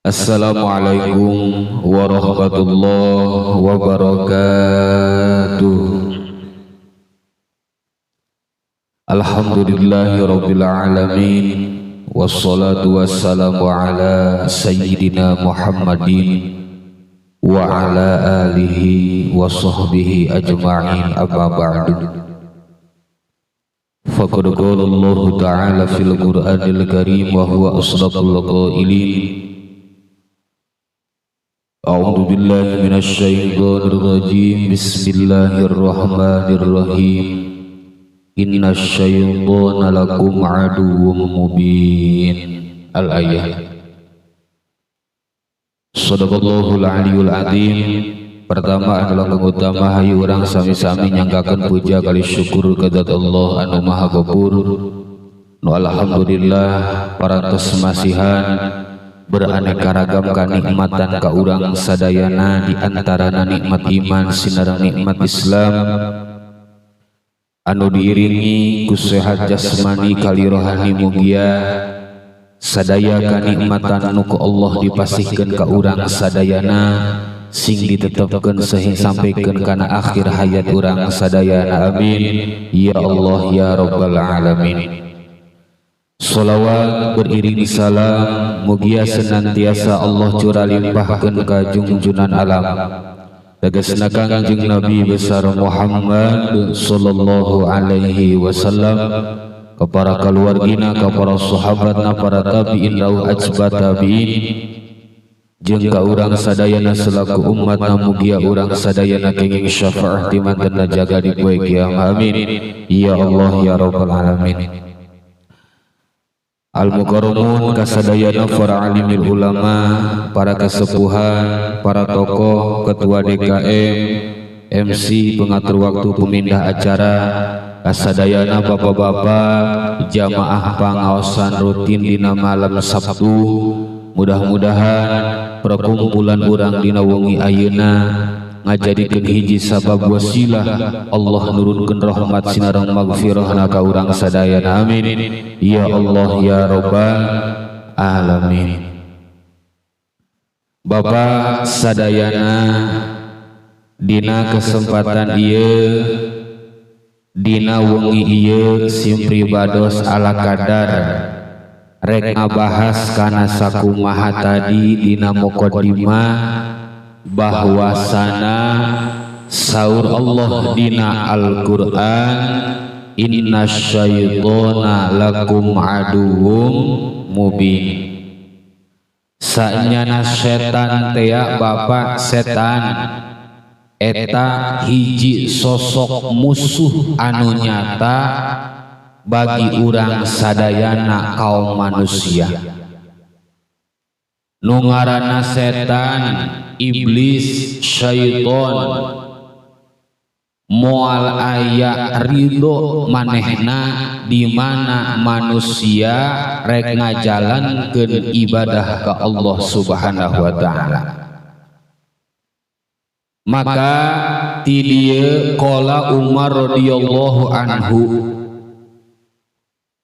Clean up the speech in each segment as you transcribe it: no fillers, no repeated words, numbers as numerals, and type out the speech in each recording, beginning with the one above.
Assalamualaikum warahmatullahi wabarakatuh. Alhamdulillahirabbil alamin, wassalatu wassalamu ala sayyidina Muhammadin wa ala alihi wa sahbihi ajma'in, amma ba'du. Faqad qala Allah ta'ala fil Qur'anil Karim wa huwa asdaqul qailin. A'udzu billahi minasy syaithanir rajim. Bismillahirrahmanirrahim. Innasy syaitana lakum aduwwum mubin. Al-ayat. Shadaqallahul aliyul azim. Pertama adalah mengutama hayu urang sami-sami nyanggakeun puja kali syukur ka zat Allah anu maha gapur. Nu alhamdulillah parantos masihan beraneka ragam kanikmatan ka urang sadayana, di antarana nikmat iman sinareng nikmat Islam anu diiringi ku sehat jasmani kali rohani. Mugia sadaya kanikmatan anu ku Allah dipasihkeun ka urang sadayana sing ditetepkeun sehingga sampaikeun kana akhir hayat urang sadayana. Amin ya Allah ya rabbal alamin. Salawat beriringi salam mugia senantiasa Allah curah limpahkan ka junjunan alam tegasna Kangjeng Nabi besar Muhammad sallallahu alaihi wasallam, ka para keluargina, ka para sahabatna, para tabi'in lau ajbat tabi'in, jeung ka urang sadayana selaku umatna. Mugia urang sadayana kenging syafaat di mantenna jaga di poe kiamat. Amin ya Allah ya rabbal alamin. Al-mukarramun kasadayana para alimil ulama, para kasepuhan, para tokoh, ketua DKM, MC, pengatur waktu, pemindah acara, kasadayana bapak-bapak, jamaah pangaosan rutin dina malam Sabtu. Mudah-mudahan perkumpulan urang dina wengi ayeuna ngajadikeun hiji sabab wasilah Allah nurunkeun rahmat sinareng magfirahna ka urang sadayana. Amin ya Allah ya rabbal alamin. Bapak sadayana, dina kesempatan ieu, dina wengi ieu simpribados ala kadar rek ngabahas kana sakumaha tadi dina muqaddimah bahwasana saur Allah dina Al-Qur'an, innasy syaitana lakum aduwwum mubin. Sanyana setan teh bapak setan eta hiji sosok musuh anu nyata bagi urang sadayana kaum manusia. Nu ngaranna setan, iblis, syaiton, moal aya ridho manehna di mana manusia rek ngajalankeun ibadah ka Allah Subhanahu wa taala. Maka ti dieu qala Umar radhiyallahu anhu,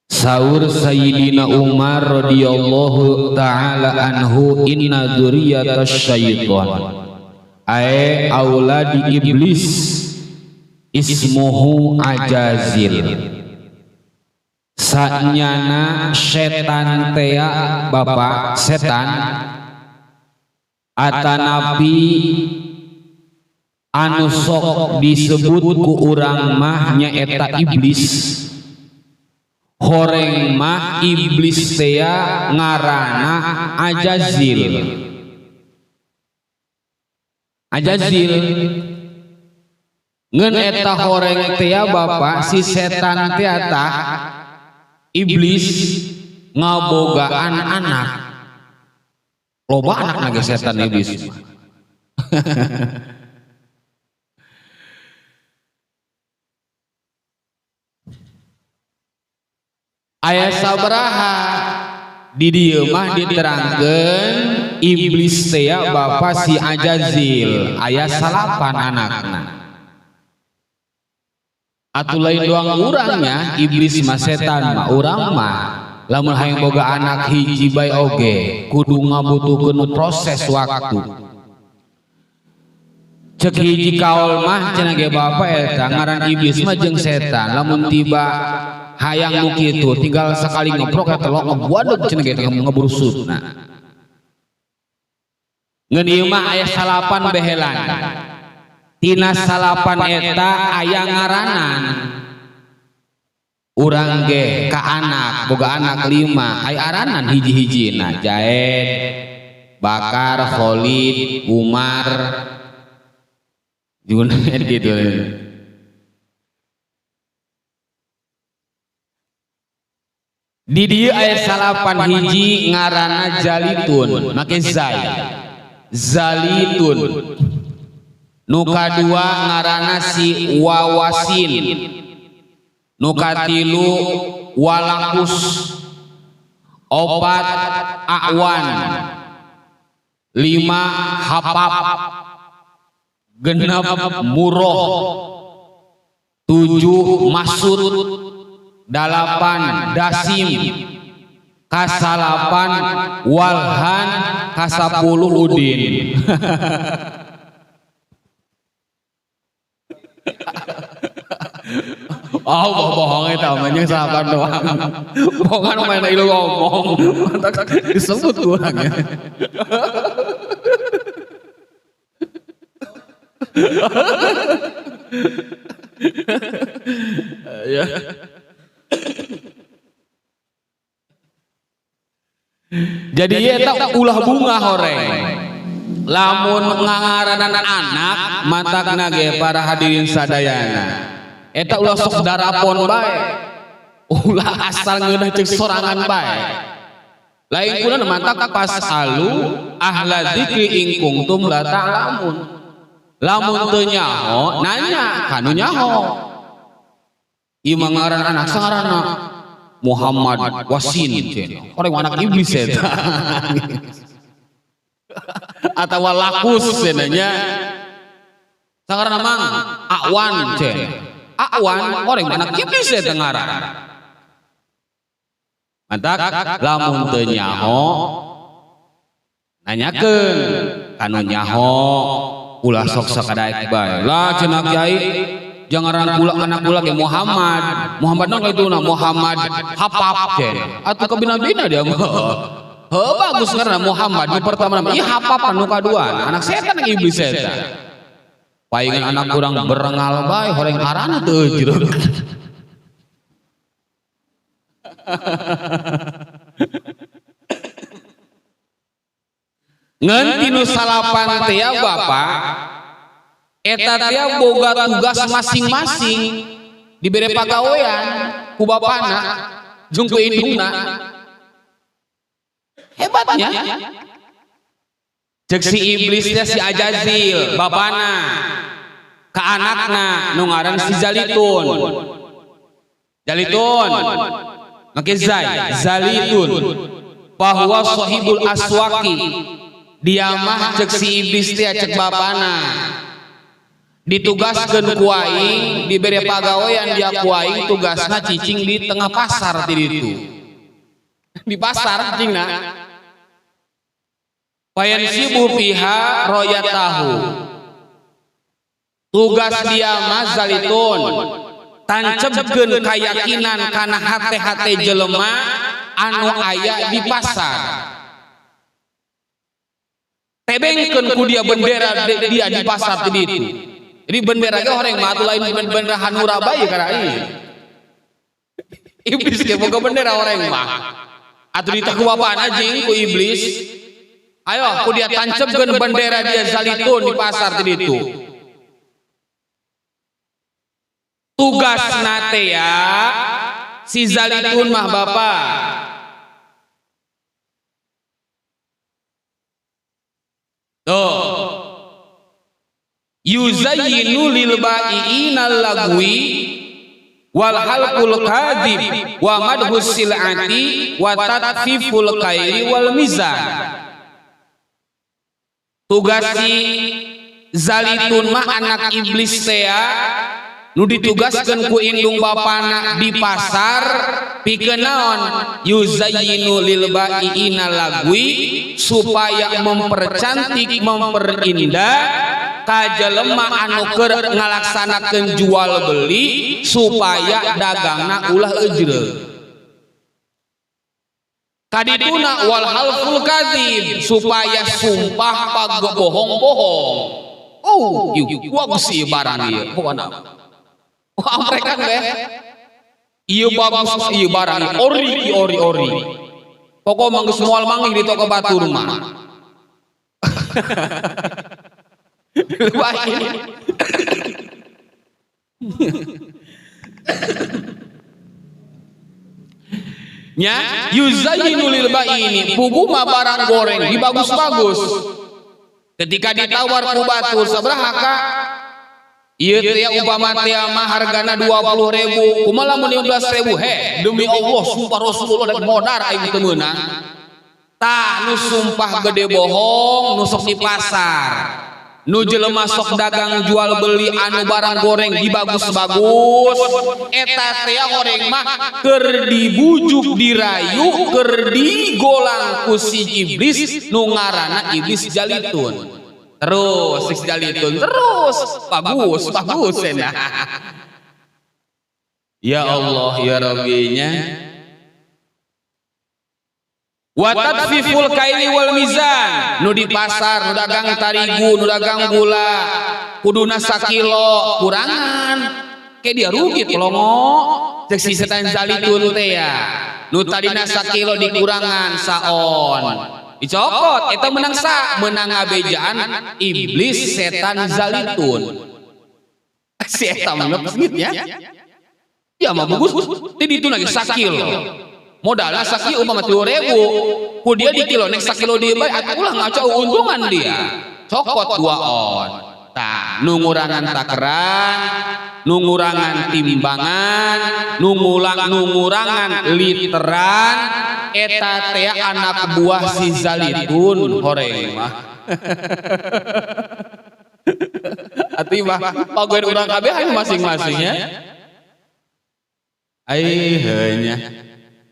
saur Sayyidina Umar radhiyallahu ta'ala anhu, inna dzurriyatash syaitan ay auladi iblis ismuhu ajazil. Sanyana setan teh bapak setan atanapi anu sok disebut ku urang mah nyaeta iblis. Horeng mah iblis teh ngaranna Ajazil. Ajazil ngeun eta horeng teh bapak si setan teh eta iblis ngabogaan anak. Loba anak ge setan iblis. Aya sabaraha di dieu mah diterangkeun iblis teh bapa si Ajazil aya 8 anakna. Atuh lain doang urangnya iblis mah setan mah urang mah lamun hayang boga anak hiji bae oge kudu ngabutuhkeun proses waktu. Cek hiji kaul mah cenah ge bapa eta ngaran iblis mah jeung setan, lamun tiba hayang nu kitu tinggal sekali ngeprok eta lo ngebuadeg cenah ge ngeburusutna. Ngeun ieu mah aya salapan behelan. Tina salapan eta aya ngaranan. Urang ge ka anak boga anak 5 aya aranan hiji-hijina Jaed, Bakar, Khalid, Umar Junaid gitu. Di dieu aya salapan hiji ngaranna Jalitun make zai Zalitun. Nu kadua ngaranna si Wawasin. Nu katilu Walakus. Opat Awan. 5 Hapap. 6 Muroh. 7 Masud. 8 Dasim. Kasalapan Walhan. Kasapuluh Udin. Oh, bohong itu namanya sahabat doang. Bohongan main ilu ngomong. Disebut kurangnya. Ya. Jadi eta ulah bunga horeng. Lamun ngangaranan anak matakna ge para hadirin sadayana. Eta ulah sok darapon bae. Ulah asal ngeunah ceuk sorangan bae. Lain kunaon matak pas alu ahla dzikri in kuntum la ta'lamun. Lamun teu nyaho nanya kanu nyaho. Ieu ngaran anak sangaranna Muhammad Wasin cenah. Orang anak iblis eta. Atawa Lakus cenanya. Sangaranna mang Awan cenah. Awan orang anak iblis eta ngaran. Mantak lamun teu nyaho nanyakeun kanu nyaho ulah sok sakadaek bae. Lah cenah Kiai jangan anak kula ge Muhammad. Muhammad naon kaituna Muhammad Hapap cenah. Atuh kabina-bina dia mah. Heuh bagus karena Muhammad nu pertama nama ieu Hapap nu kadua anak setan iblis eta. Paingan anak kurang berengal bae horeng arana teu jero. Ngan tinu salapan teh ya Bapak eta teh boga tugas masing-masing dibere pagawean ku bapana jeung ku indungna. Hebatnya cek si iblis teh si Ajazil bapana ka anakna nu ngaran si Zalitun. Zalitun make zai Zalitun bahwa sahibul aswaqi dia mah cek si iblis teh cek bapana ditugaskeun ku aing dibere pagawean dia ku aing tugasna cicing di tengah pasar ti ditu. Di pasar cicingna Payan sibu piha royatahu. Tugas dia mah Zalitun tancebkeun kayakinan kana hate-hate jelema anu aya di pasar. Tebengkeun ku dia bendera dia di pasar teh ditu. Jadi bendera ge horeng mah atuh lain bendera Hanura bae kana ieu. Iblis ge boga bendera horeng mah. Atuh diteku apaan anjing ku iblis. Ayo, aku dia tancapkan bendera dia Zalitun di pasar tadi itu. Tugas nate ya si Zalitun mah Bapak. Tuh. Yuzayyinu lil ba'iina lagwi wal halqul kadhib wa madhus silati wa tatfiful kaili wal mizan. Tugas si Zalitun mah anak iblis teh nu ditugaskeun ku indung bapana di pasar pikeun naon yuzayyinu lil baiina lagwi supaya mempercantik memperindah ka jelema anu keur ngalaksanakeun jual beli supaya dagangna ulah ejreug. Kadituna wal halful kadzib supaya sumpah pagbohong-bohong. Oh, bagus ieu barang ieu. Pokona. Wah, mereka teh. Ieu bagus ieu barang ori. Pokok manggeus moal manggih di toko batur mah. Nya yuzayyinu lil baini pugu mah barang goreng dibagus-bagus. Ketika ditawar ku batur sabaraha ka? Ieu teh upama teh mah hargana 20.000, kumaha lamun 15.000? He, demi Allah sumpah Rasulullah rek modar aing teu meunang. Tah nu sumpah gede bohong nu sok di pasar. Nu jelema sok dagang jual beli anu barang goreng dibagus-bagus eta teh goreng mah keur dibujuk dirayu keur digolang ku si iblis nu ngaranna iblis jalitun. Terus si jalitun terus bagus cenah. Ya Allah ya Rabbinya. Wa tadfiful kaili wal mizan nu di pasar nu dagang tarigu nu dagang gula kuduna sakilo kurangan ke dia rugi pelongo cek si setan zalitun teh ya nu tadina sakilo dikurangan saon dicokot eta menang menang ngabejaan iblis setan zalitun si eta mah ya ya mah bagus teh ditu lagi sakilo modalnya sakilo umpama 3.000 ku dia di kilo nek sakilo dia bae atuh ulah ngaco untungan dia cokot 2 on tah nu ngurangan takeran nu ngurangan timbangan nu ngurangan literan eta teh anak buah si zalitun horeng mah atuh mah pagoen urang kabeh anu masing-masingnya ai heunya.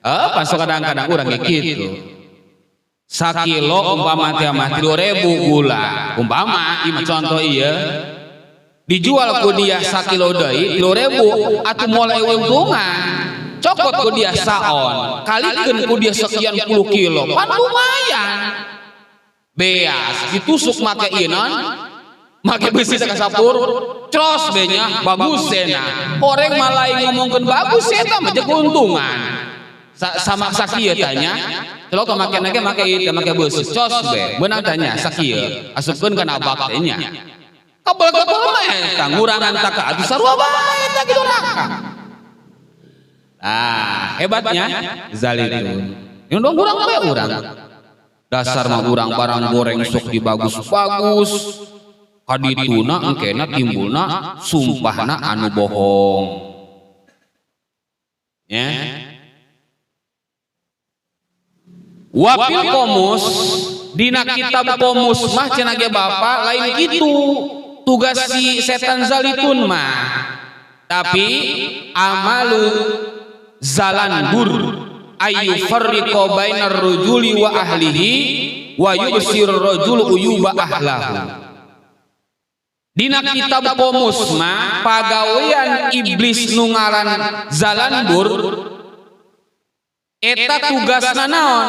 Pas kadang-kadang urang gitu. Sakilo umpama teh mah 3.000 gula. Umpama ieu contoh ieu. Dijual ku dia sakilo deui 3.000 atuh mulai untungan. Cokot ku dia saon, kalikeun ku dia sekian puluh kilo. Pan lumayan. Beas ditusuk make ieu naon? Make besi teh kasapur. Cros be nya bagus cenah. Horeng malai ngomongkeun bagus eta mah jeung keuntungan. Sama sakieu tanya kalau kemakeun ge make beusi cos be beunang tanya sakieu asupkeun kana abak teh nya kabel-kabel mah eta ngurangan taka atuh sarua bae eta kitu raka. Hebatnya zalitun yang dong urang bae urang dasar mah urang barang goreng sok dibagus-bagus kadituna engkena timbulna sumpahna anu bohong ya. Wapil komus dina kitab komus mah cenah ge Bapa lain kitu tugas si setan zalitun mah tapi amalu zalanbur ayu farriqa bainar rajuli wa ahlihi wa yubsir rajul uyuba ahlahu. Dina kitab komus mah pagawean iblis nu ngaran zalanbur eta tugasna naon?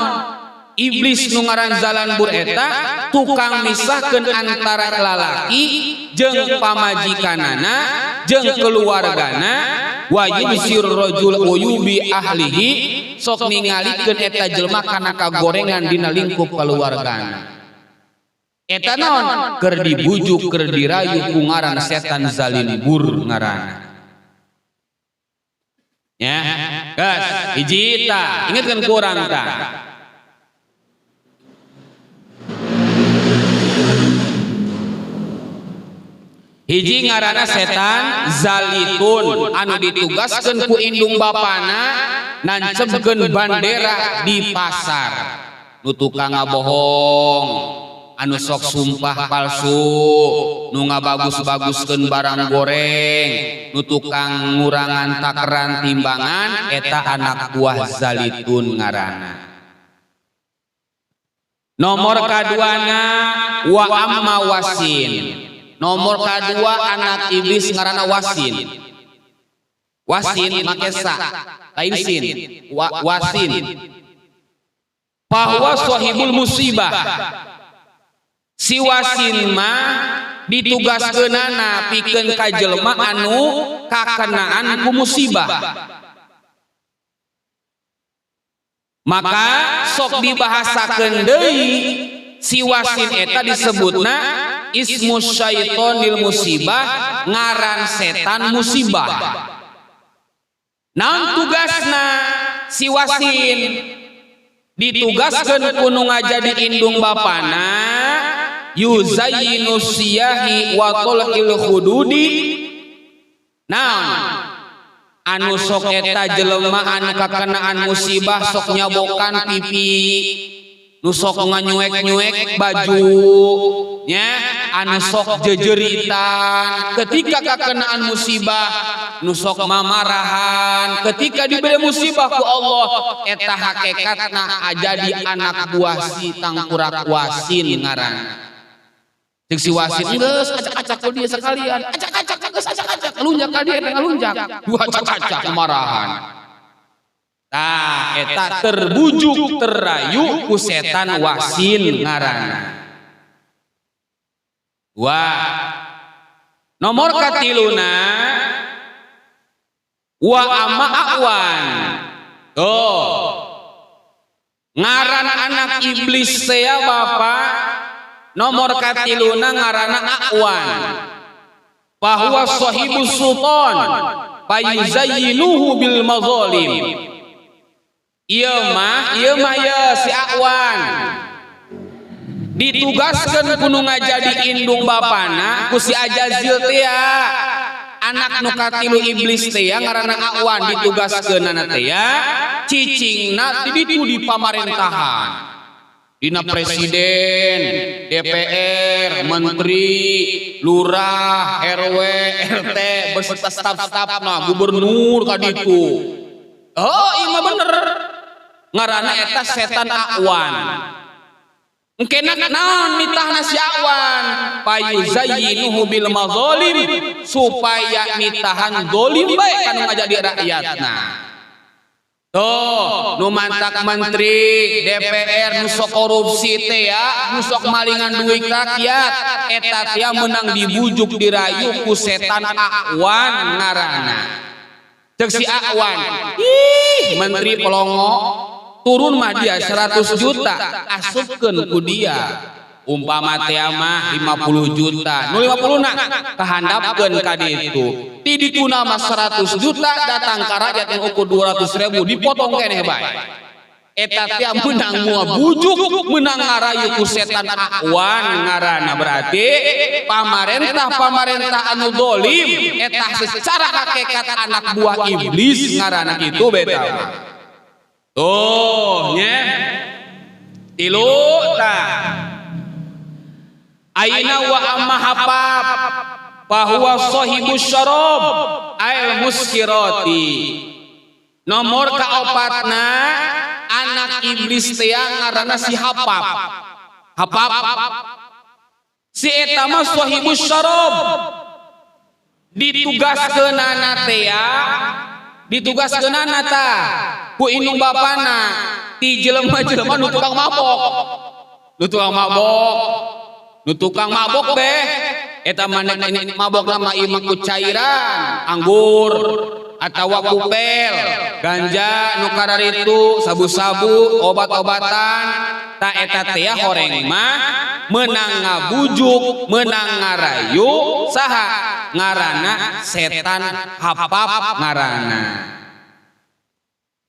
Iblis nu ngaran zalanbur eta tukang misahkeun antara lalaki jeung pamajikanana jeung keluargana wa yusir rajul uyubi ahlihi sok ningalikeun eta jelema kana kagorengan dina lingkup keluargana. Eta naon? Keur dibujuk keur dirayu ku ngaran setan zalinbur ngaranna. Ya, gas hiji ta ingetkeun ku urang tah. Hiji ngaranna setan zalitun anu ditugaskeun ku indung bapana nancebkeun bandera di pasar nu tukang ngabohong anu sok sumpah palsu nu ngabagus-baguskeun barang goreng, nu tukang ngurangan takaran timbangan eta anak buah Zalitun ngaranna. Nomor kaduana wa amma Wasin. Nomor kadua anak iblis ngaranna Wasin. Wasin make sa, lain sin. Wasin. Bahwa sahibul musibah. Si Wasin mah ditugaskeunana pikeun ka jelema anu kakenaan ku musibah. Maka sok dibahasakeun deui si Wasin eta disebutna ismus syaitonil musibah, ngaran setan musibah. Naon tugasna si Wasin? Ditugaskeun ku nu ngajadi indung bapana yuzayyinu siyahi wa tulqil hududi. Naon anu sok eta jelema anu kakenaan musibah sok nyabokan pipi, nu sok nganyuek-nyuek baju nya, anu sok jejeritan ketika kakenaan musibah, nu sok mamarahan ketika diberi musibah ku Allah. Eta hakikatna jadi anak buah si tangkurak Wasin ngaran. Cek si Wasin geus acak-acak ku dia sekalian, acak-acak geus acak-acak ngalunjak ka dia ngalunjak, dua acak-acak marahan. Tah eta terbujuk terayu ku setan Wasin ngaranna. Wah, nomor katiluna wa amma Awan. Oh, ngaran anak iblis teh Bapak. Nomor katiluna ngaranna Awan. Bahwa sahibus sultan payuzayyinuhu bil mazalim. Ieu mah ya si Awan ditugaskeun ku nu ngajadi indung bapana ku si Ajazil teh ya. Anak nu katilu iblis teh ngaranna Awan ditugaskeunana teh ya cicingna di ditu di pamarintahan. Dina presiden, DPR, menteri, lurah, RW, RT, beserta staf-stafna, gubernur kaditu. Oh, iya mah bener. Ngaranna eta setan Awan. Engkena naon mitahna si Awan? Payuzayyinuhu bil mazalim, supaya mitahan zalim bae kanu ngajadi rakyatna. Tuh, nu mantak menteri, DPR, nu sok korupsi teh ya, nu sok malingan duit rakyat, eta teh menang dibujuk dirayu ku setan Awan ngaranna. Cek si Awan, ih menteri pelongo, turun mah dia 100 juta, asupkeun ku dia. Umpama teh mah 50 juta, nu 50 na kahandapkeun ka ditu. Ti dituna mah 100 juta datang ka rakyat yang ukur 200.000 dipotong keneh bae. Eta teh menang mua bujuk, menang ngarayu ku setan Awan ngaranna. Berarti pamarentah anu zalim eta secara hakikat anak buah iblis ngaranna kitu beta. Tuh nya. Tilu tah. Aina wa amma hapap bahwa sahibus syarab al muskirati. Nomor kaopatna anak iblis teh ngaranna si Hapap. Hapap si eta mah sahibus syarab ditugaskeunana teh ditugaskeunana tah ku indung bapana ti jelema-jelema nu tukang mabok. Nu tukang mabok beh eta mana mabok nama imah ku cairan, anggur atawa kupel, ganja nu kararitu, sabu-sabu, obat-obatan. Ta eta teh horeng mah meunang ngabujuk, meunang ngarayu saha ngaranna setan Hapap ngaranna.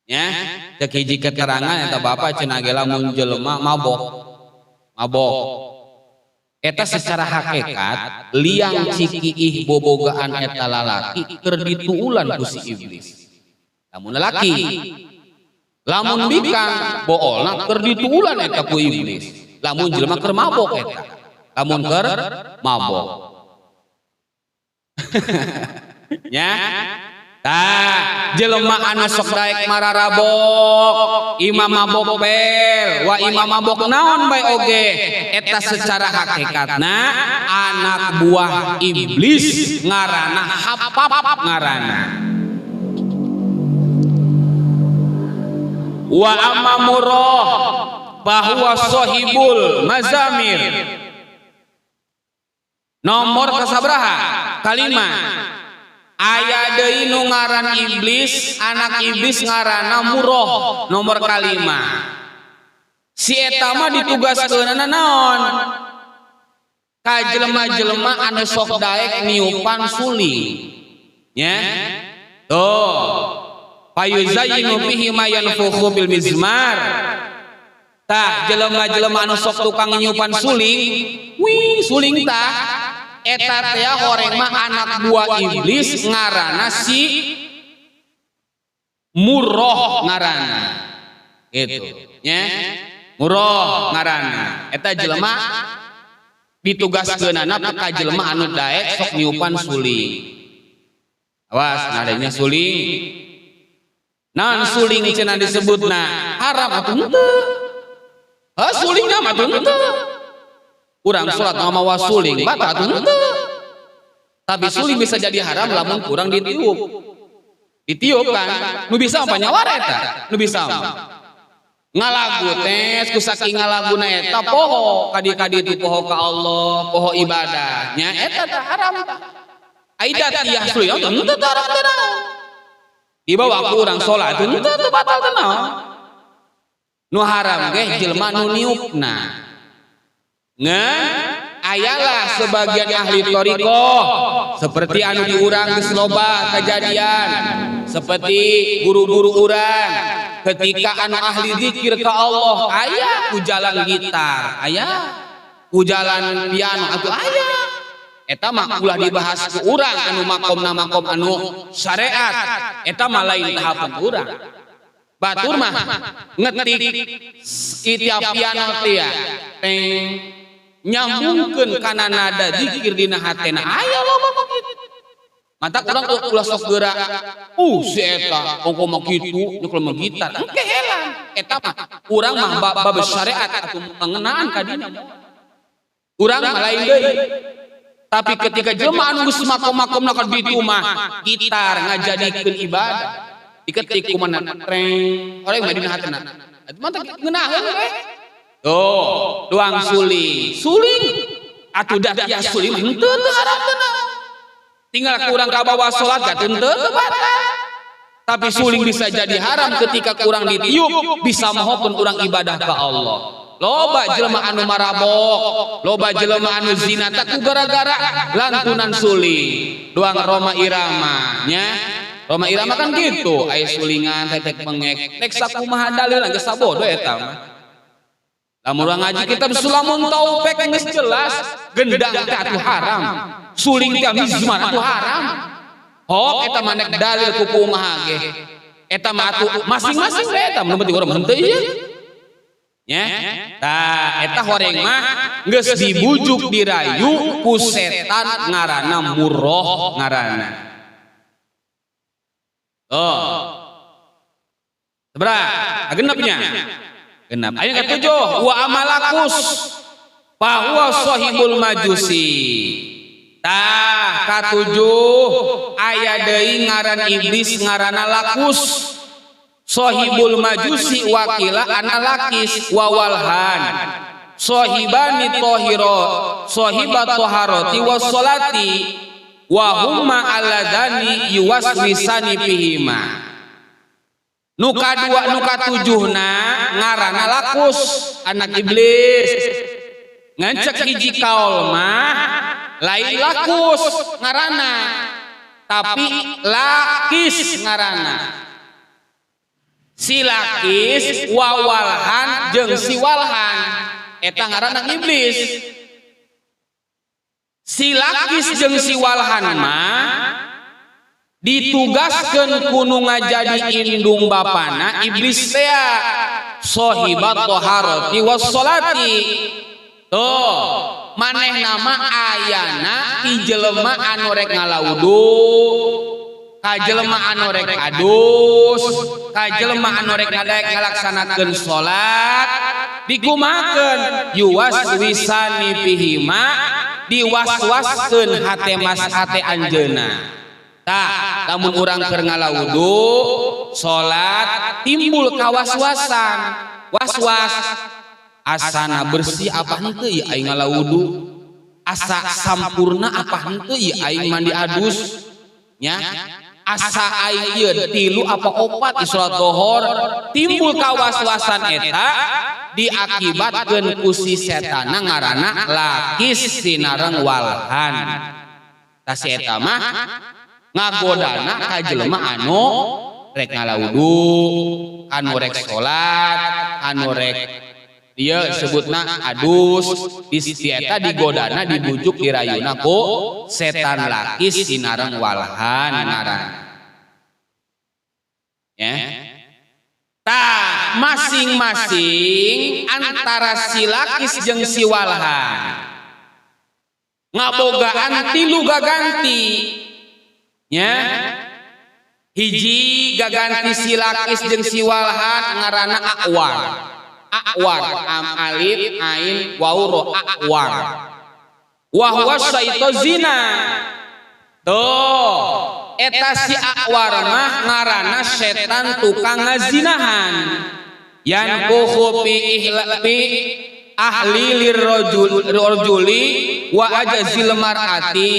Ya, cek hiji keterangan eta Bapak cenah ge lamun jelema mabok. Eta secara hakikat liang ciki bobogaan eta lalaki keur dituulan ku si iblis. Lamun lalaki, lamun bikang boolna keur dituulan eta ku iblis. Lamun jelema keur mabok eta. Lamun keur mabok. nya tah jelema anu sok daek mararabok imam mabok bel wa imam mabok naon bae oge eta secara hakikatna anak buah iblis ngaranna hapap ngaranna wa amma murrah bahwa sahibul mazamir nomor kasabraha kalimat aya deui nu ngaran iblis anak iblis ngaranna murrah nomor kalimat si eta mah ditugaskeunana naon ka jelema-jelema anu sok daek niupan suling nya tuh payuzayyinu bihi ma yanfukhu bil mizmar tah jelema-jelema anu sok tukang niupan suling wih suling tah eta teh horeng mah anak buah iblis ngaranna si murrah ngaranna gitu nya murrah ngaranna eta jelema ditugaskeunana ka jelema anu daek sok niupan suling awas ngadanya suling naon suling cenah disebutna haram atuh henteu sulingna mah atuh henteu urang salat mawa suling batal atuh henteu tapi suling bisa jadi haram lamun kurang ditiup kan nu bisa apa nyawara eta nu bisa ngalagu teh ku saking ngalaguna eta poho kadi-kadi itu poho ka Allah poho ibadahnya eta teh haram aidat tiyah suling henteu haram teh dibawa ku urang salat henteu batal teh nu haram ge jelema nu niupna ngan ayalah sebagian ahli thariqah seperti anu diurang geus loba kejadian seperti guru-guru urang ketika anu ahli zikir ka Allah aya ku jalan gitar aya ku jalan piano atuh aya eta mah ulah dibahas ku urang anu makomna makom anu syariat eta mah lain tahapan urang batur mah ngetik tiap piano teh teng nyambungkeun kana nada zikir dina hatena aya loba kitu mata urang ulah sok geura si eta ongko mah kitu nyekel mah gitar engke helan eta mah urang mah bab syariat atuh mengenaan ka dina urang mah lain deui tapi ketika jelema anu geus makom-makomna ka ditu mah gitar ngajadikeun ibadah diketik kumaha treng oreng mah dina hatena eta mah ngeunaheun we tuh doang suling atuh dah tiah suling henteu teu haram teh tinggal kurang ka bawa salat ka henteu teu batal tapi suling bisa jadi haram ketika kurang ditiup bisa mahokeun urang ibadah ka Allah loba jelema anu marabok loba jelema anu zina tak gara-gara lantunan suling doang Roma Irama nya Roma Irama kan gitu aya sulingan tetek mengek nek sakumaha dalil geus sabodo eta mah lamun urang ngaji kitab Sulamun Taufik geus jelas gendang teh atuh haram suling teh mizmar atuh haram eta mah nek dalil ku kumaha ge eta mah atuh masing-masing we eta mun penting urang henteu ieu nya tah eta horeng mah geus dibujuk dirayu ku setan ngaranna murrah ngaranna sabaraha genepnya genap ayat ke-7 wa amalakus bahwa sahibul majusi tah ka-7 aya deui ngaran iblis ngaranna lakus sahibul majusi wakila ana lakis wawalhan sahibani tahira sahibat taharati wassalati wa huma alladani yuwaswisani fihima nuka 2 nuka 7na ngaranna lakus anak iblis ngancek hiji kaul mah lain lakus ngaranna tapi lakis ngaranna si lakis wawalhan jeung si walhan eta ngaranna iblis si lakis jeung si walhan mah ditugaskeun kudu ngajadi indung bapana iblis teh sahibat taharati wassalati tuh maneh nama ayana ti jelema anu rek ngalawudu, ka jelema anu rek adus, ka jelema anu rek ngalaksanakeun salat, dikumakeun yuwaswisani pihima, diwaswaskeun hate mas hate anjeunna. Tah lamun urang keur ngalawudu salat timbul kawaswasan, waswas asana bersih apa henteu ieu aing ngalawudu, asa sampurna apa henteu ieu aing mandi adus nya, asa aing ieu tilu apa opat di salat zuhur, timbul kawaswasan eta diakibatkeun ku si setana ngaranna lakis sinareng walhan. Tah si eta mah ngagodana ka jelema anu rek ngalawudu, anu rek salat, anu rek ieu sebutna adus, di eta digodana dibujuk dirayuna ku setan lakis sinareng walhan ngaran. Ya. Tah masing-masing antara si lakis jeung si walhan ngabogaan tilu gaganti. Nya hiji gaganti si lakis jeung si walhan ngaranna akwar. Akwar am alif ain waw ro akwar. Wa huwa syaitu zina. Tuh, eta si akwar mah ngaranna setan tukang ngazinahan. Yanquhu fi ahli lirrajuli wa ajazil mar'ati.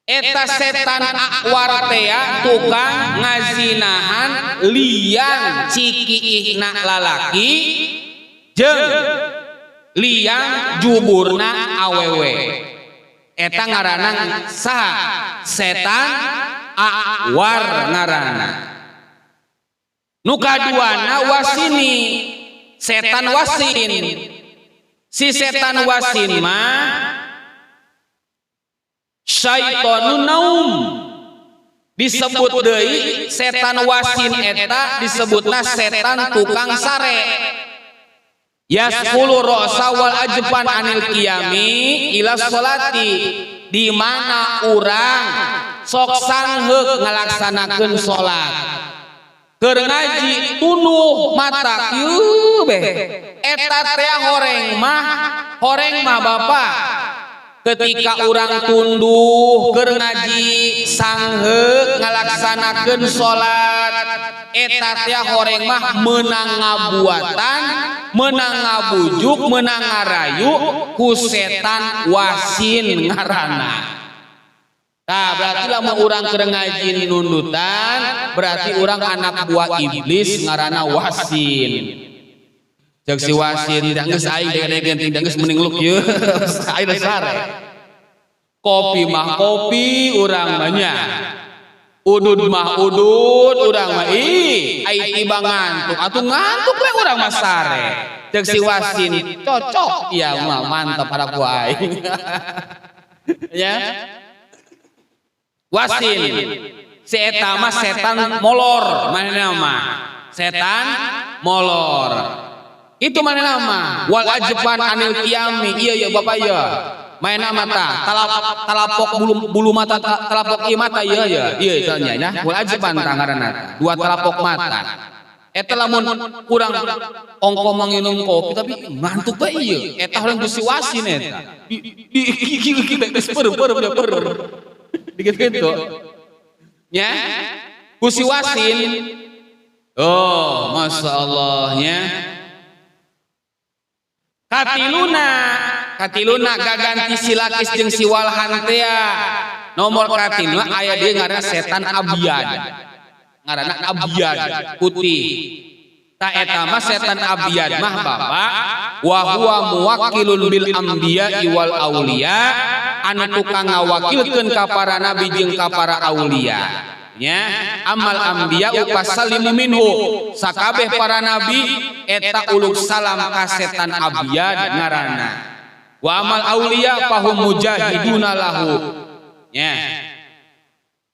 Eta setan akwar teh tukang ngazinahan liang cikiihna lalaki jeung liang juburna awewe. Eta ngaranna saha? Setan akwar ngaranna. Nu kaduana wasini, setan wasin. Si setan wasin mah syaitonun naum, disebut deui setan wasin eta disebutna setan tukang sare. Yasqulu ra'sa wal ajpan anil qiyami ila sholati, di mana urang sok sangheuk ngalaksanakeun salat, keur ngaji tunuh mata kieu beh. Eta teh horeng mah Bapak, ketika orang tunduh keur ngaji sangheuk ngalaksanakeun salat, eta teh horeng mah meunang ngabuatan, meunang ngabujuk, meunang ngarayu ku setan wasin ngaranna. Tah berarti lamun urang keur ngaji nundutan berarti urang anak buah iblis ngaranna wasin. Cek si wasin da geus aing dege-dege da geus mending luk ieu aing sare. Kopi mah kopi urang mah nya. Udud mah udud urang mah ih ai tiba ngantuk. Atuh ngantuk we urang mah sare. Cek si wasin cocok ya mah mantap para ku aing. Ya. Wasin si eta mah setan molor manehna mah. Setan molor. Itu mana nama? Wal ajban anil qiyami. Iya Bapak ya. Main nama ta talapok bulu mata talapok ieu mata iya itu nya nah. Wal ajban ta ngaranna. Dua talapok mata. Eta lamun kurang ongko manginum kopi tapi ngantuk bae ieu. Eta urang geus wasin eta. Di geus per. Dikitu. Nya. Kusi wasin. Oh, masyaallah nya. Katiluna gaganti si lakis jeung si walhan teh nomor katiluna aya deui ngaranna setan abyan. Ngaranna abyan putih. Ta eta mah setan abyan mah Bapak wa huwa muwakkilun bil anbiya'i wal auliya, anu tukang ngawakilkeun ka para nabi jeung ka para aulia. Ya, amal anbiya upasallimu minhu, sakabeh para nabi eta uluk salam ka setan abyan ngaranna. Wa amal auliya fahum mujahiduna lahu. Ya.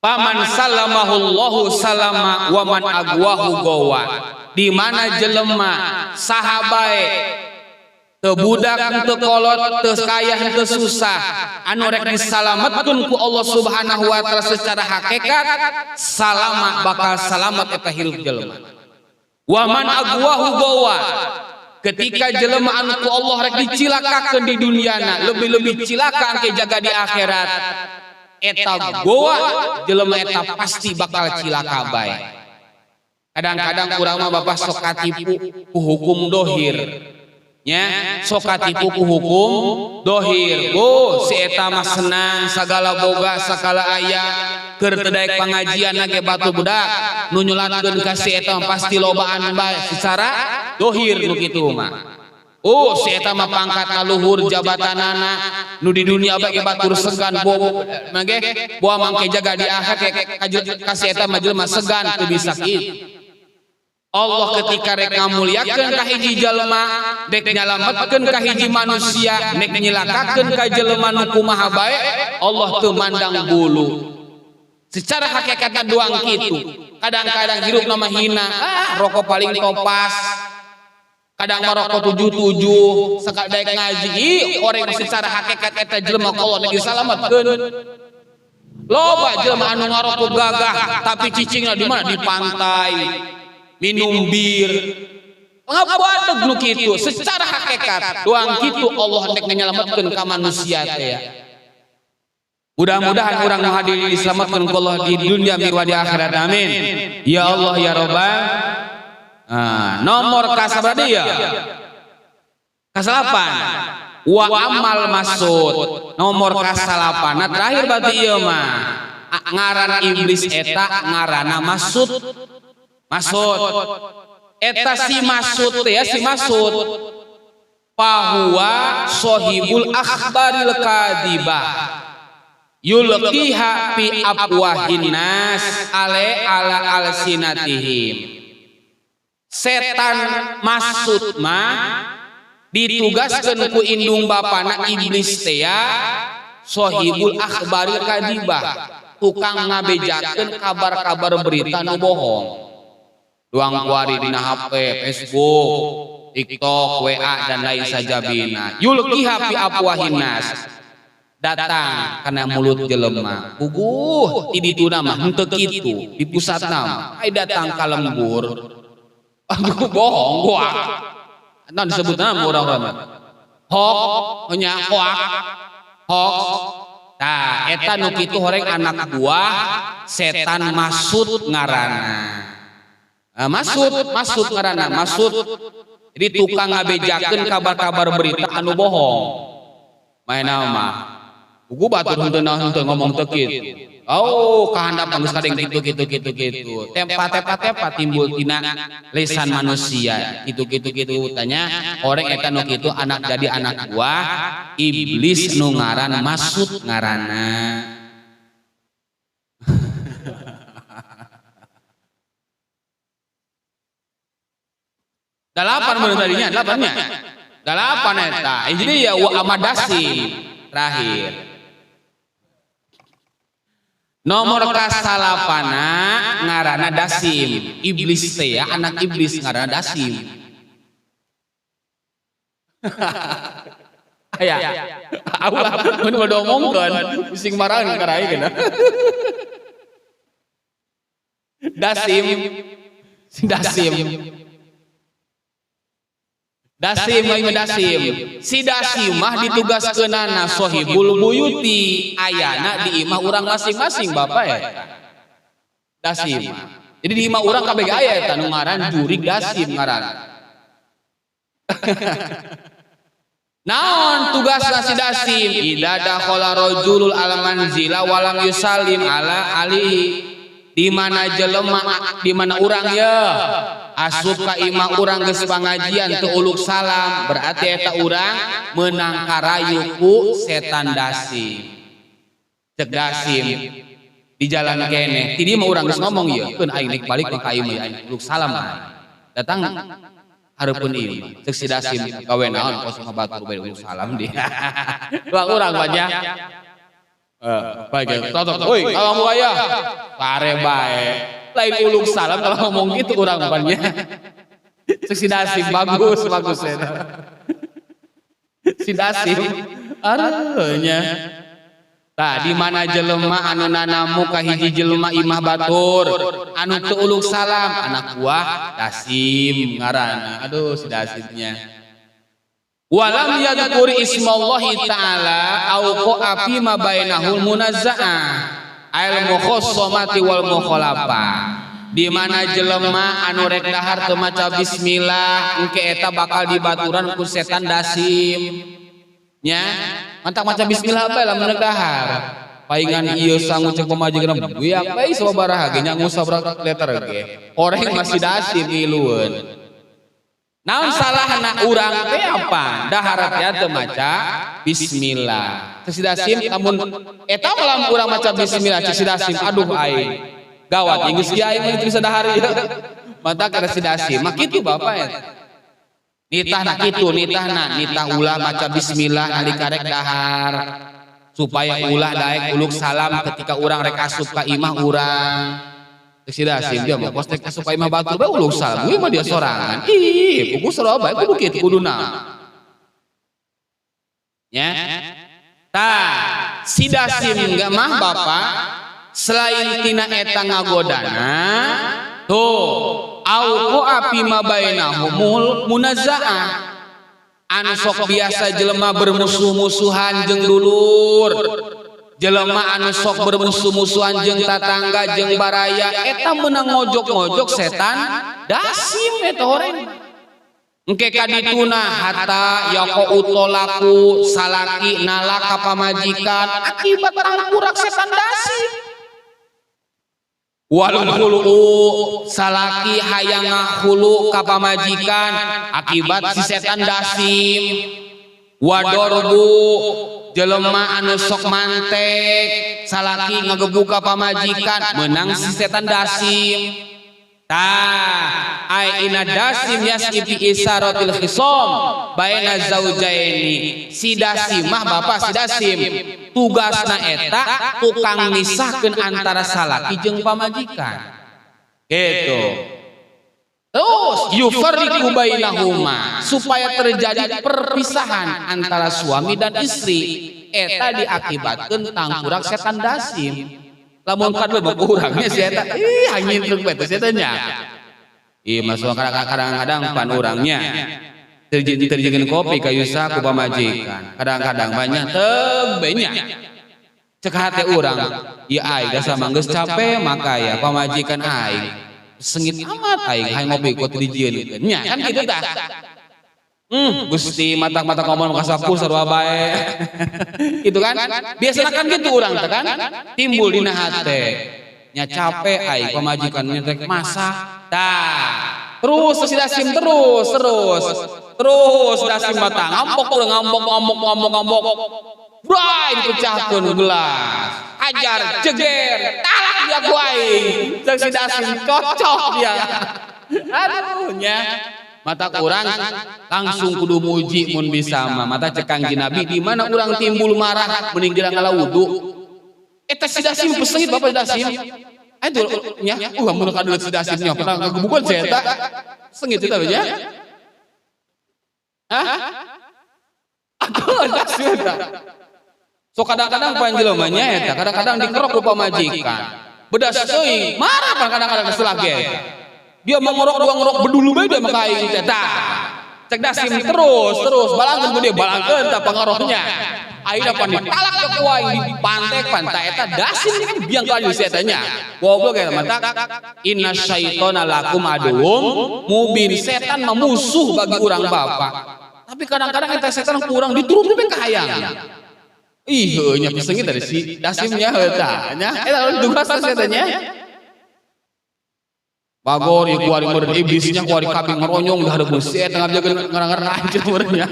Paman sallamahu Allahu salama wa man agwahu gawa. Di mana jelema sahabae teu budak teu kolot teu kaya teu susah anu rek disalametkeun ku Allah Subhanahu wa taala secara hakikat salamat bakal salamat eta hirup jelema. Wa man agwahu gowa ketika jelema anu ku Allah rek dicilakakeun di duniana lebih-lebih cilaka engke jaga di akhirat eta gowa jelema eta pasti bakal cilaka bae. Kadang-kadang urang mah bapak sok katipu ku hukum dohir nya sok katipu ku hukum dohir. Si eta mah senang sagala boga sakala aya keur teu daek pangajian ge batu budak nu nyulatkeun ka si eta pasti lobaan bae secara dohir nu kitu mah. Si eta mah pangkatna luhur jabatanana nu di dunia bage batur segan bobo mangge boa mangke jaga di akhirat ka si eta mah jelema segan teu bisa kitu. Allah ketika rek ngamulyakeun ka hiji jalma dek nyalametkeun ka hiji manusia dek nyilakakeun ka jelema nu kumaha bae Allah teu mandang bulu. Secara hakikatna doang kitu. Kadang-kadang hirupna mah hina, rokok paling topas. Kadang mah rokok 77 sakal daek ngaji oreng secara hakikat eta jelema Allah dek disalametkeun. Loba jelema anu ngarokok gagah tapi cicingna di mana di pantai. Minum bir ngabuadeg nu kitu secara hakikat doang kitu Allah hendak menyelamatkeun ka manusia teh ya. Mudah-mudahan urang nu hadir diselamatkeun ku Allah di dunia mirwa di akhirat amin ya Allah ya Rabbal. Nomor kasabade ya kasalapan wa amal masud nomor kasalapan. Nah terakhir berarti ieu mah ngaran iblis eta ngaranna masud. Masud eta si masud ya si masud fahuwa sohibul akhbaril kadibah yulqiha fi afwahin nas ala alsinatihim. Setan masud mah ditugaskeun ku indung bapana iblis teh ya sohibul akhbaril kadibah tukang ngabejakeun kabar-kabar berita nu bohong. Doang kuari dina HP, Facebook, TikTok, WA dan lain sajabina. Yulqiha fi afwahin nas. Datang kana mulut jelema. Puguh di dituna mah henteu kitu, di pusatna mah ai datang ka lembur. Aduh bohong gua. Nah disebutna urang-urang mah. Hoax, nya hoax. Tah eta nu kitu horeng anak buah setan masud ngaranna. Masud ngaranna masud jadi tukang ngabejakeun kabar-kabar berita anu bohong. Maena mah buku batur henteu ngomong teu kitu. Kahandap geus kadeng kitu. Tempat timbul tina lisan manusia kitu tanya orang eta nu kitu anak jadi anak buah iblis nu ngaran masud ngaranna. Dalapan menurut tadinya, dalapan eta. Jadi ya wa amadasi terakhir. Nomor kasalapana ngaranna dasim. Iblis teh ya, anak iblis ngaranna dasim. Aya. Aula mun bade omongkeun bising marahan karai geuna. Dasim. Si dasim mah ditugaskeunana sohibul buyuti ayana di imah urang masing-masing bapak ya. Dasim. Jadi di imah urang kabeh aya eta nu ngaran jurig dasim ngaran. Naon tugasna si dasim? Idza dakhala rajulul al-manzila walam yusallim ala alihi. Di mana jelema di mana urang ya asup ka imah urang geus pangajian teu uluk salam berarti eta urang meunang karayu ku setan dasim. Cek dasim di jalan keneh ti dieu mah urang geus ngomong ieu keun aing nek balik ka imah aing uluk salam datang hareupeun imah cek si dasim gawe naon kos mah batur bae uluk salam dia. Dua urang banyak baik totok euy kalau mau aya pare bae lain uluk salam kalau ngomong gitu urang banyak. Cek si dasim bagus eta. Si dasim areunya. Tah di mana jelema anu nanamu ka hiji jelema imah batur anu teu uluk salam anak buah dasim ngaranna. Aduh si dasimnya. Walam yadhkur ismallahi ta'ala au qafi ma bainahul munazza'ah al mukhassamati wal mukhalafah. Di mana jelema anu rek dahar teu maca bismillah engke eta bakal dibaturan ku setan dasim. Nya mantap maca bismillah bae lamun rek dahar. Paingan ieu sangu cek pamajikan buyak bae sabaraha ge nya ngusabrak letter ge. Oreng masih dasim ilueun. Naon salahna urang teh apa? Dahar teh teu maca bismillah. Cek dasim lamun eta lamun urang maca bismillah cek dasim aduh aing. Gawat geus kieu aing teu bisa dahar ieu. Mata kada si dasim. Mah kitu Bapak eta. Nitahna kitu, nitah ulah maca bismillah nalika rek dahar supaya ulah daek uluk salam ketika urang rek asup ka imah urang. Geus dasim dia mah pos rek asup ka imah batur bae uluk salam, ieu mah dia sorangan. Ih, kudu sarua bae kudu kitu kuduna. Nya. Tah, si dasim enggak mah Bapak selain tina eta ngagodana tuh au api mabainahumul munazza'ah anu sok biasa jelema bermusuh-musuhan jeung dulur, jelema anu sok bermusuh-musuhan jeung tatangga jeung baraya eta meunang ngojok-ngojok setan dasim eta horeng. Engke kadituna hatta yaqo utolaku salaki nalak ka pamajikan akibat tangkurak setan dasim. Walul hulu salaki hayang ngahulu ka pamajikan akibat si setan dasim. Wadorbu jelema anu sok mantek salaki ngagebuk ka pamajikan meunang si setan dasim. Tah ai ina dasim yasqifi isaratil khisam baina zaujaini. Si dasim mah Bapak si dasim tugasna eta tukang misahkeun antara salaki jeung pamajikan. Gitu. Terus yufarriqu bainahuma supaya terjadi perpisahan antara suami dan istri. Eta diakibatkeun tangkurak setan dasim. Lamun kadue berkurangnya si eta hanyin truk betes eta nya. Ieu masuk kadang-kadang pan urangnya terjengkeun kopi ka yusa ku pamajikan. Kadang-kadang banyak teu nya. Cek hate urang, ieu aing da samanggeus capek maka ya pamajikan aing sengit amat aing hayang ngopi ku dijieun. Nya kan kitu tah. Gusti mata-mata ngomong ka sapu sarua bae. Gitu kan? Biasana kan gitu urang teh kan? Timbul dina hate. Nya capek aing pamajikan rek masak. Tah. Terus si dasim terus dasim batang ngambok urang ngambok. Brai dipecahkeun gelas. Ajar jeger talak dia ku aing. Cek si dasim kocok dia. Aduh nya. Mata urang langsung kudu muji mun bisa mah mata cekang ji Nabi di mana urang timbul marah mending geura ngalawudu eta si dasim pesengit Bapak dasim atuh nya mun kadulet si dasim nya pernah ngagebukeun saya eta sengit eta nya atuh dasim eta so kadang-kadang panjelema nya eta kadang-kadang dikerok ku pamajikan bedas teuing marah kadang-kadang keselah ge. Dia mengorok dua ngorok bedulu bae dia maka aing teh tah. Cek dasim terus balangkeun ku dia balangkeun tah pangarohnya. Ayeuna pan ditalak ku aing dipantek pantai eta dasim kan biang ka si eta nya. Goblok eta mata inna syaitona lakum aduwwum mubin setan mah musuh bagi urang Bapak. Tapi kadang-kadang eta setan kurang dituruti bae ka hayang. Ih heuh nya pesengit dari si dasimnya heuh tah nya eta tugas eta nya. Bagor ieu kuari meureun iblisnya kuari kabing ngeronyong dah hareup si eta ngabjakeun ngarang-ngarang anjeun meureunnya.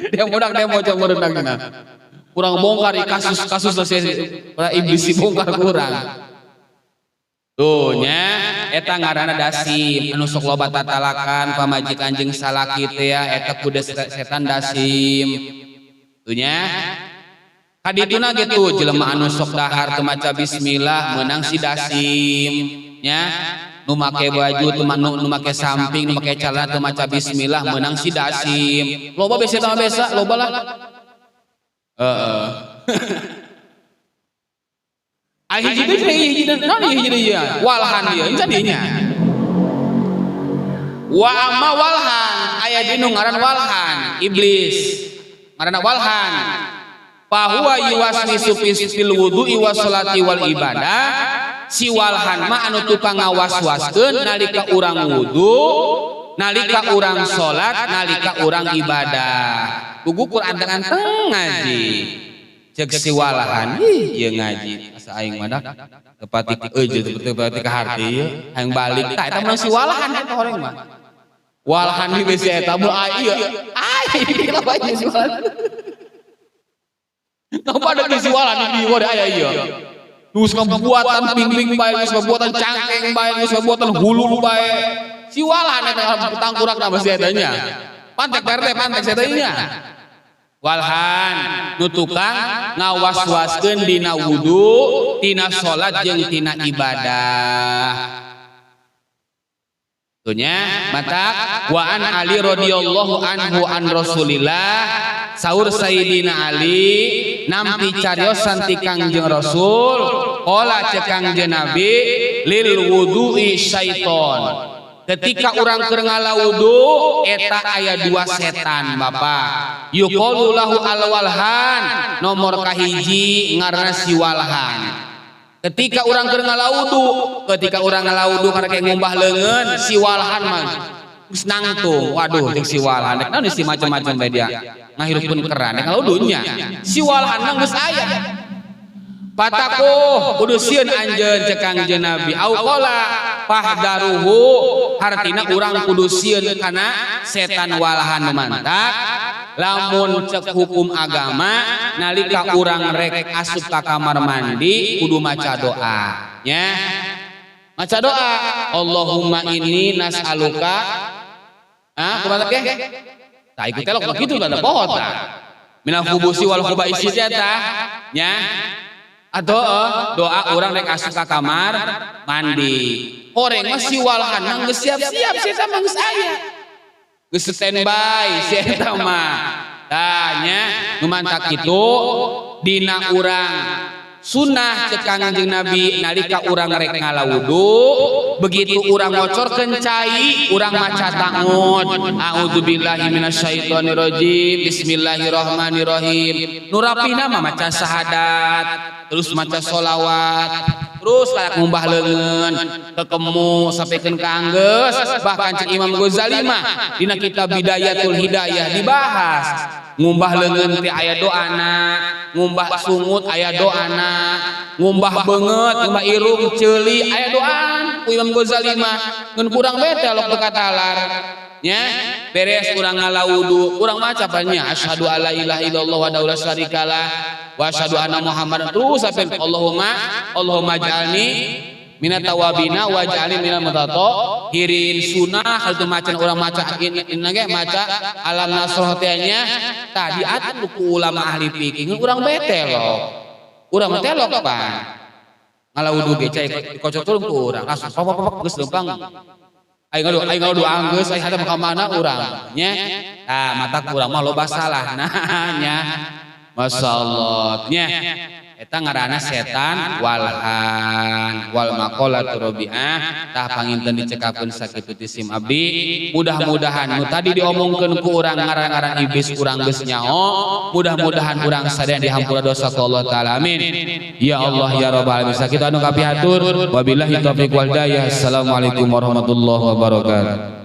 Dia modak demo cok meureunna. Kurang bongkar kasus iblis si bongkar kurang. Tuh nya eta ngaranna dasim anu sok loba tatalakan pamajikan jeung salaki teh ya eta kudu setan dasim. Tuh nya kadituna gitu jelema anu sok dahar teu maca bismillah meunang si dasim nya. Nu nu make baju nu make samping nu make celana teu maca bismillah meunang si dasim loba besa tah besa loba lah hiji deui walhan ieu encan dinya wa amma walhan aya di nu ngaran walhan iblis ngaranna walhan fahuwa yuwaswisu fil wudu'i was salati wal ibadah si walhan mah anu tukang ngawaswaskeun nalika urang wudu, nalika urang salat, nalika urang ibadah. Buku Quran anteng ngaji. Cek si walhan, ieu ngaji. Asa aing mah dak tepati tepati ka harti ieu, hayang balik tah eta mah si walhan eta horeng mah. Walhan di besi eta mah ieu. Ai, kenapa si walhan? Kenapa ada si walhan di dieu aya ieu? Nus ngabuatan pingping bae, nus ngabuatan cangkeng bae, nus ngabuatan hulu bae. Si walhan eta tangkurakna besi eta nya. Pantek perde pantek eta nya. Walhan nu tukang ngawas-waskeun dina wudu, dina salat jeung dina ibadah. Tunya matak wa an Ali radhiyallahu anhu an Rasulillah saur Sayyidina Ali nampi cariosan ti Kangjeng Rasul qala cek Kangjeng Nabi lil wudu'i syaiton ketika urang keur ngalawudu eta aya dua setan Bapak yuqalu lahu al walhan nomor kahiji ngaranna si walhan ketika urang keur ngalawudu karena kayak ngumbah leungeun si walhan mah geus nangtung waduh jeung si walhan naon si macam-macam bae dia ngahirupkeun keran ngalawudunya si walhan mah geus aya patakuh kudu sieun anjeun cek Kangjeng Nabi au qala fahdaruhu hartina urang kudu sieun kana setan walhan mantak lamun cek hukum agama nalika urang rek asup ka kamar mandi kudu maca doa nya maca doa Allahumma inni nas'aluka kumaha teh tah ikut telok begitu ada pohon tah minal khubusi wal khubaisi tah nya atau doa urang rek asup ka kamar mandi horeng mah si walhan mah geus siap-siap eta mah geus aya geus standby si eta mah tanya nu mantak kitu dina urang sunnah cek Kangjeng Nabi nalika urang rek ngalawudu begitu urang ngocorkeun cai urang maca ta'awud a'udzubillahi minasyaitonir rajim bismillahirrahmanirrahim nu rapina mah maca syahadat terus maca sholawat terus kayak ngumbah leungeun kekemu sampaikeun ka anggeus bahkan cek Imam Ghazali mah dina kitab Bidayatul Hidayah dibahas ngumbah leungeun teh aya doana ngumbah sungut aya doana ngumbah beungeut ngumbah irung ceuli aya doaan ku Imam Ghazali mah ngeun kurang bete lok teu katalar nya beres urang ngalawudu urang maca nya asyhadu alla ilaha illallah wa la syarikalah wa asyhadu anna muhammadan terus sampai Allahumma ij'alni minat tawabina wa ij'alni minal mutatahhirin sunah hal tu macan urang maca inna ge maca alam nasrah teh nya tah diatur ku ulama ahli fikih urang bete loh urang teh lok pan ngalawudu ge cai kocok turun ku urang langsung pop geus leumpang aing ngadu anggeus aya hadap ka mana urang nya tah mata urang mah loba salah nah nya masyaallah nya eta ngaranna setan walhan wal maqalatu rabi'ah tah panginten dicekakeun sakitu ti sim abdi mudah-mudahan nu tadi diomongkeun ku urang ngaran-ngaran iblis urang geus nyao mudah-mudahan urang sadaya dihampura dosa ku Allah taala amin ya Allah ya rabbal alamin sakitu anu kapihatur wabillahi taufiq wal hidayah assalamualaikum warahmatullahi wabarakatuh.